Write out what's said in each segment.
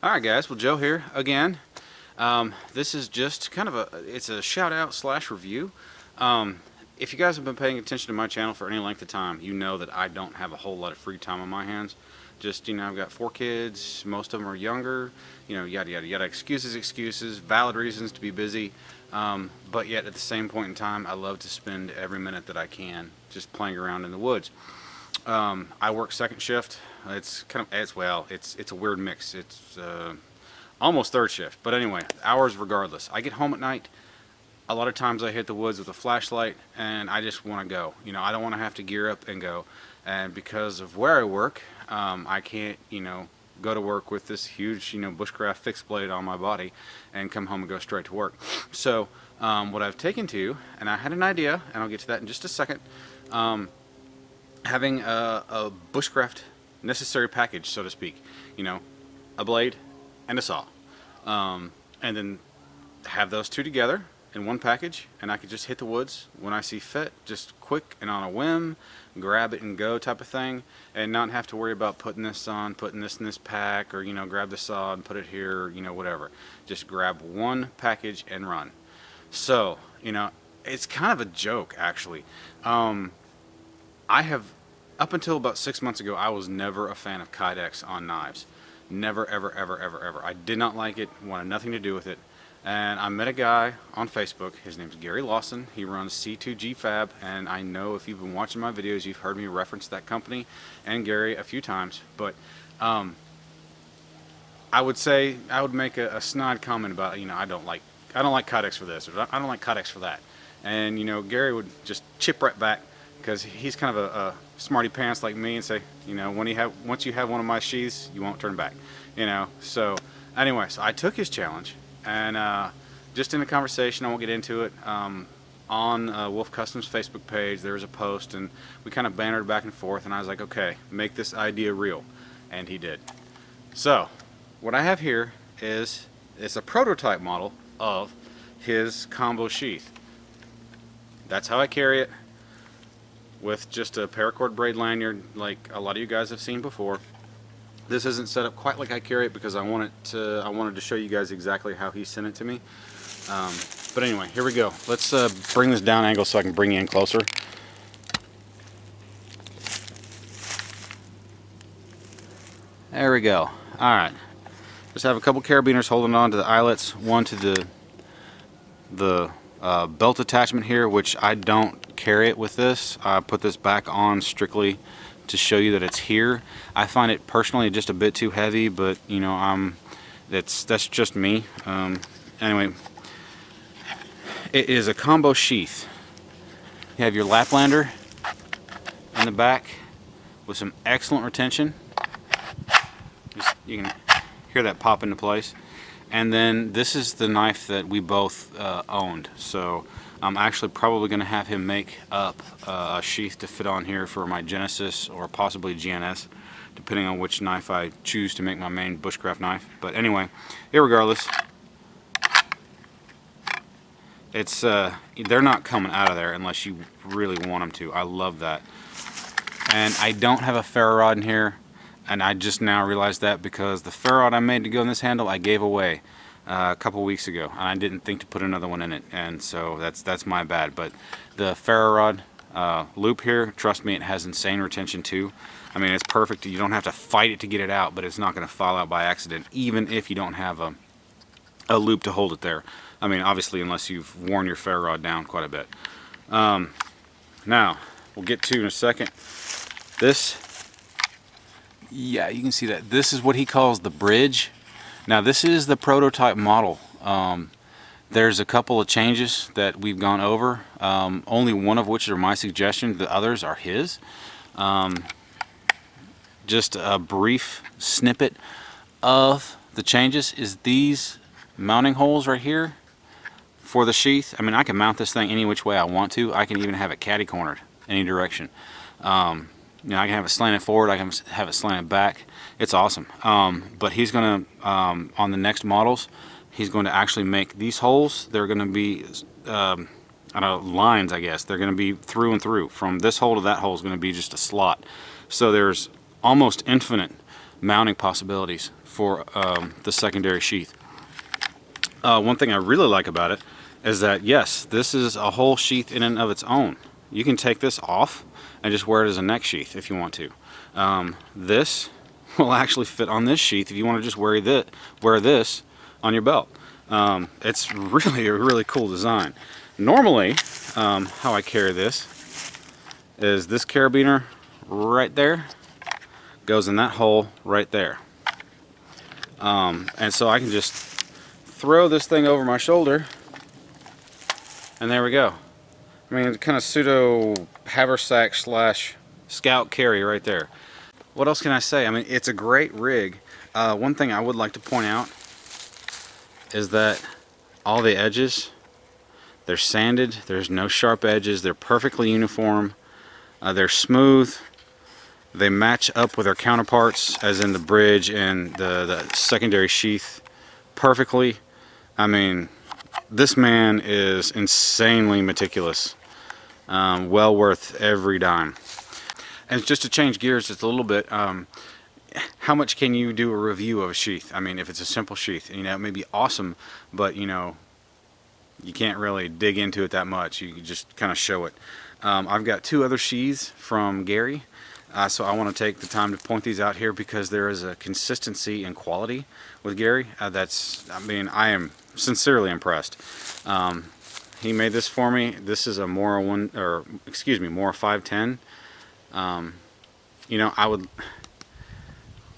Alright guys, well Joe here again. This is just kind of it's a shout out slash review. If you guys have been paying attention to my channel for any length of time, you know that I don't have a whole lot of free time on my hands. Just, I've got 4 kids, most of them are younger, yada yada yada, excuses, valid reasons to be busy, but yet at the same point in time, I love to spend every minute that I can just playing around in the woods. I work second shift. It's a weird mix. It's almost third shift, but anyway, hours regardless. I get home at night. A lot of times I hit the woods with a flashlight and I just want to go. I don't want to have to gear up and go. And because of where I work, I can't, go to work with this huge, bushcraft fixed blade on my body and come home and go straight to work. So what I've taken to, and I had an idea, and I'll get to that in just a second, having a bushcraft necessary package, so to speak, a blade and a saw, and then have those two together in one package, and I could just hit the woods when I see fit, just quick and on a whim, grab it and go type of thing, and not have to worry about putting this on, putting this in this pack, or grab the saw and put it here, whatever. Just grab one package and run. So it's kind of a joke actually. I have, up until about 6 months ago, I was never a fan of Kydex on knives. Never, ever, ever, ever, ever. I did not like it, wanted nothing to do with it. And I met a guy on Facebook. His name's Gary Lawson. He runs C2GFab, and I know if you've been watching my videos, you've heard me reference that company and Gary a few times. But I would say, I would make a snide comment about, I don't like Kydex for this, or I don't like Kydex for that. And Gary would just chip right back, because he's kind of a smarty pants like me, and say, once you have one of my sheaths, you won't turn back. So anyway, so I took his challenge, and just in a conversation, I won't get into it, on Wolf Customs Facebook page, there was a post, and we kind of bantered back and forth, and I was like, okay, make this idea real, and he did. So what I have here is a prototype model of his combo sheath. That's how I carry it, with just a paracord braid lanyard like a lot of you guys have seen before. This isn't set up quite like I carry it because I wanted to show you guys exactly how he sent it to me. But anyway, here we go. Let's bring this down angle so I can bring you in closer. There we go. Alright. Just have a couple carabiners holding on to the eyelets, one to the belt attachment here, which I don't carry it with this. I put this back on strictly to show you that it's here. I find it personally just a bit too heavy, but that's just me. Anyway, it is a combo sheath. You have your Laplander in the back with some excellent retention. You can hear that pop into place. And then this is the knife that we both owned, so I'm actually probably going to have him make up a sheath to fit on here for my Genesis or possibly GNS, depending on which knife I choose to make my main bushcraft knife. But anyway, irregardless, it's they're not coming out of there unless you really want them to. I love that. And I don't have a ferro rod in here. And I just now realized that because the ferro rod I made to go in this handle I gave away a couple weeks ago, and I didn't think to put another one in it, and so that's my bad. But the ferro rod loop here, trust me, it has insane retention too. I mean, it's perfect. You don't have to fight it to get it out, but it's not going to fall out by accident, even if you don't have a loop to hold it there. I mean, obviously, unless you've worn your ferro rod down quite a bit. Now we'll get to in a second this. Yeah, you can see that. This is what he calls the bridge. Now this is the prototype model. There's a couple of changes that we've gone over, only one of which are my suggestions, the others are his. Just a brief snippet of the changes is these mounting holes right here for the sheath. I mean, I can mount this thing any which way I want to. I can even have it caddy cornered any direction. I can have it slanted forward, I can have it slanted back. It's awesome. But he's going to, on the next models, he's going to actually make these holes. They're going to be lines, I guess. They're going to be through and through. From this hole to that hole is going to be just a slot. So there's almost infinite mounting possibilities for the secondary sheath. One thing I really like about it is that, yes, this is a whole sheath in and of its own. You can take this off and just wear it as a neck sheath if you want to. This will actually fit on this sheath if you want to just wear this on your belt. It's really a really cool design. Normally, how I carry this is this carabiner right there goes in that hole right there. And so I can just throw this thing over my shoulder, and there we go. I mean, it's kind of pseudo haversack slash scout carry right there. What else can I say? I mean, it's a great rig. One thing I would like to point out is that all the edges, they're sanded. There's no sharp edges. They're perfectly uniform. They're smooth. They match up with their counterparts, as in the bridge and the secondary sheath, perfectly. I mean, this man is insanely meticulous. Well worth every dime. And just to change gears just a little bit, how much can you do a review of a sheath? I mean, if it's a simple sheath, you know, it may be awesome, but you know, you can't really dig into it that much. You can just kind of show it. I've got two other sheaths from Gary, so I want to take the time to point these out here because there is a consistency and quality with Gary that's, I mean, I am sincerely impressed. He made this for me. This is a Mora 510. You know,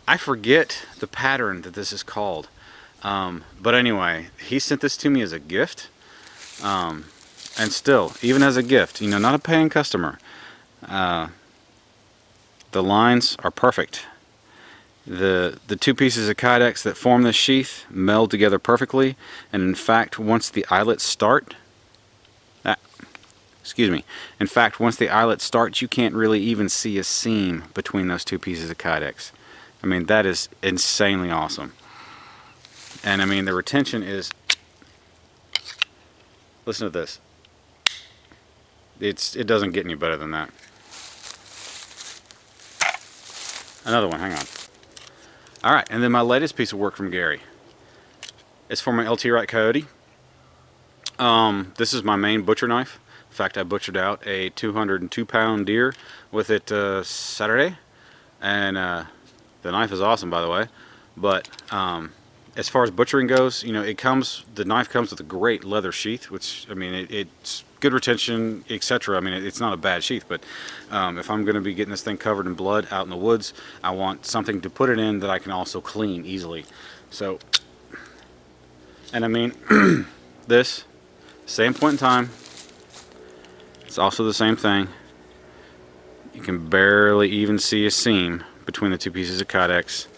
I forget the pattern that this is called, but anyway, he sent this to me as a gift, and still, even as a gift, you know, not a paying customer, the lines are perfect. The two pieces of Kydex that form this sheath meld together perfectly, and in fact, once the eyelets start, in fact, once the eyelet starts, you can't really even see a seam between those two pieces of Kydex. I mean, that is insanely awesome. And I mean, the retention is, listen to this. It doesn't get any better than that. Another one, hang on. Alright, and then my latest piece of work from Gary. It's for my LT Wright Coyote. This is my main butcher knife. In fact, I butchered out a 202-pound deer with it Saturday, and the knife is awesome, by the way. But as far as butchering goes, you know, the knife comes with a great leather sheath, which, I mean, it's good retention, etc. I mean, it's not a bad sheath, but if I'm going to be getting this thing covered in blood out in the woods, I want something to put it in that I can also clean easily. So, and I mean, this same point in time. It's also the same thing. You can barely even see a seam between the two pieces of Kydex.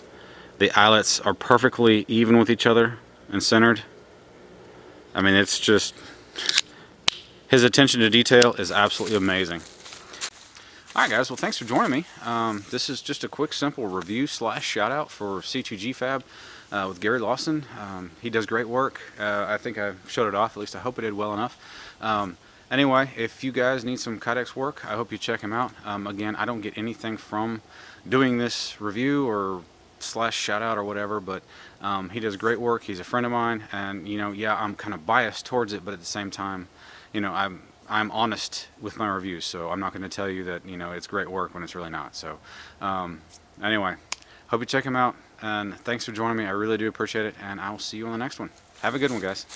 The eyelets are perfectly even with each other and centered. I mean, it's just, his attention to detail is absolutely amazing. Alright guys, well thanks for joining me. This is just a quick simple review slash shout out for C2GFab with Gary Lawson. He does great work. I think I showed it off, at least I hope I did well enough. Anyway, if you guys need some Kydex work, I hope you check him out. Again, I don't get anything from doing this review or slash shout out or whatever, but he does great work. He's a friend of mine, and you know, yeah, I'm kind of biased towards it, but at the same time, you know, I'm honest with my reviews, so I'm not going to tell you that, you know, it's great work when it's really not. So anyway, hope you check him out, and thanks for joining me. I really do appreciate it, and I will see you on the next one. Have a good one, guys.